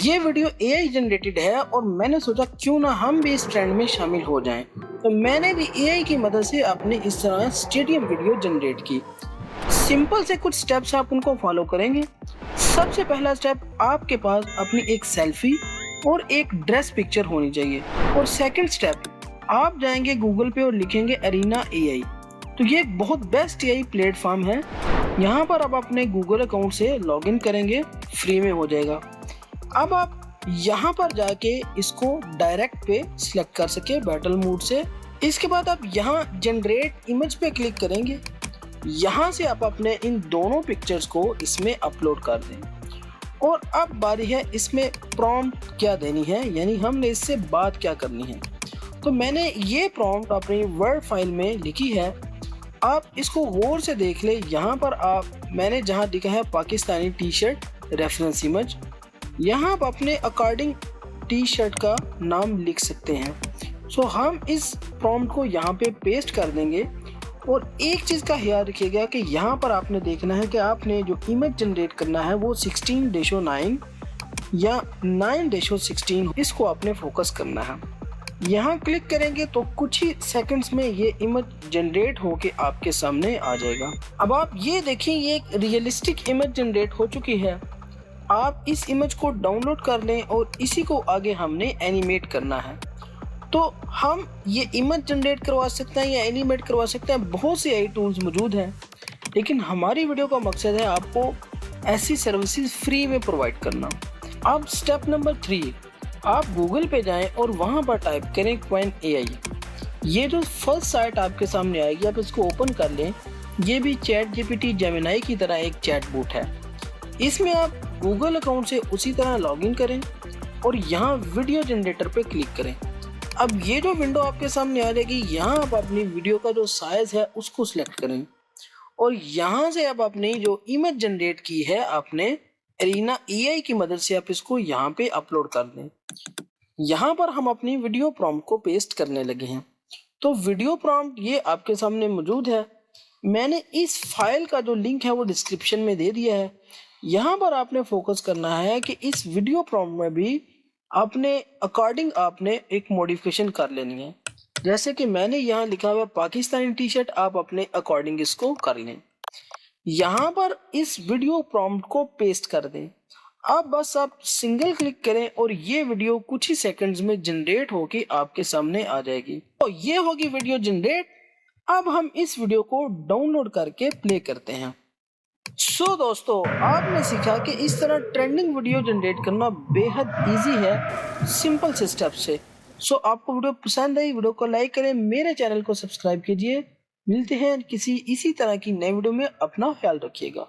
ये video AI generated है और मैंने सोचा क्यों ना हम भी इस ट्रेंड में शामिल हो जाएं। तो मैंने भी एआई की मदद से अपने इस तरह स्टेडियम वीडियो जनरेट की। सिंपल से कुछ स्टेप्स आप उनको फॉलो करेंगे। सबसे पहला स्टेप, आपके पास अपनी एक सेल्फी और एक ड्रेस पिक्चर होनी चाहिए। और सेकंड स्टेप, आप जाएंगे गूगल पे और लिखेंगे अरीना एआई। तो ये एक बहुत बेस्ट एआई प्लेटफॉर्म है। यहाँ पर आप अपने गूगल अकाउंट से लॉगिन करेंगे, फ्री में हो जाएगा। अब आप यहाँ पर जाके इसको डायरेक्ट पे सिलेक्ट कर सके बैटल मोड से। इसके बाद आप यहाँ जनरेट इमेज पे क्लिक करेंगे। यहाँ से आप अपने इन दोनों पिक्चर्स को इसमें अपलोड कर दें। और अब बारी है इसमें प्रॉम्प्ट क्या देनी है, यानी हमने इससे बात क्या करनी है। तो मैंने ये प्रॉम्प्ट अपनी वर्ड फाइल में लिखी है, आप इसको गौर से देख ले। यहाँ पर मैंने जहाँ लिखा है Pakistani T shirt reference image, यहाँ आप अपने अकॉर्डिंग टी शर्ट का नाम लिख सकते हैं। सो हम इस प्रॉम्प्ट को यहाँ पे पेस्ट कर देंगे। और एक चीज़ का ख्याल रखिएगा कि यहाँ पर आपने देखना है कि आपने जो इमेज जनरेट करना है वो 16:9 या 9:16, इसको आपने फोकस करना है। यहाँ क्लिक करेंगे तो कुछ ही सेकंड्स में ये इमेज जनरेट होके आपके सामने आ जाएगा। अब आप ये देखें, ये एक रियलिस्टिक इमेज जनरेट हो चुकी है। आप इस इमेज को डाउनलोड कर लें और इसी को आगे हमने एनिमेट करना है। तो हम ये इमेज जनरेट करवा सकते हैं या एनिमेट करवा सकते हैं, बहुत से एआई टूल्स मौजूद हैं। लेकिन हमारी वीडियो का मकसद है आपको ऐसी सर्विसेज फ्री में प्रोवाइड करना। अब स्टेप नंबर 3, आप गूगल पे जाएं और वहाँ पर टाइप करें क्वेन एआई। ये जो फर्स्ट साइट आपके सामने आएगी, आप इसको ओपन कर लें। ये भी चैट जीपीटी जेमिनी की तरह एक चैट बॉट है। इसमें आप गूगल अकाउंट से उसी तरह लॉगिन करें और यहाँ वीडियो जनरेटर पे क्लिक करें। अब ये जो विंडो आपके सामने आ जाएगी, यहाँ आप अपनी वीडियो का जो साइज है उसको सिलेक्ट करें और यहाँ से आप अपनी जो इमेज जनरेट की है आपने अरीना एआई की मदद से आप इसको यहाँ पे अपलोड कर दें। यहाँ पर हम अपनी वीडियो प्रॉम्प्ट को पेस्ट करने लगे हैं। तो वीडियो प्रॉम्प्ट ये आपके सामने मौजूद है। मैंने इस फाइल का जो लिंक है वो डिस्क्रिप्शन में दे दिया है। यहाँ पर आपने फोकस करना है कि इस वीडियो प्रॉम्प्ट में भी अपने अकॉर्डिंग आपने एक मॉडिफिकेशन कर लेनी है। जैसे कि मैंने यहाँ लिखा हुआ पाकिस्तानी टी शर्ट, आप अपने अकॉर्डिंग इसको कर लें। यहाँ पर इस वीडियो प्रॉम्प्ट को पेस्ट कर दें। अब बस आप सिंगल क्लिक करें और ये वीडियो कुछ ही सेकंड्स में जनरेट होकर आपके सामने आ जाएगी। तो ये होगी वीडियो जनरेट। अब हम इस वीडियो को डाउनलोड करके प्ले करते हैं। सो दोस्तों, आपने सीखा कि इस तरह ट्रेंडिंग वीडियो जनरेट करना बेहद इजी है, सिंपल से स्टेप से। सो आपको वीडियो पसंद आई, वीडियो को लाइक करें, मेरे चैनल को सब्सक्राइब कीजिए। मिलते हैं किसी इसी तरह की नई वीडियो में। अपना ख्याल रखिएगा।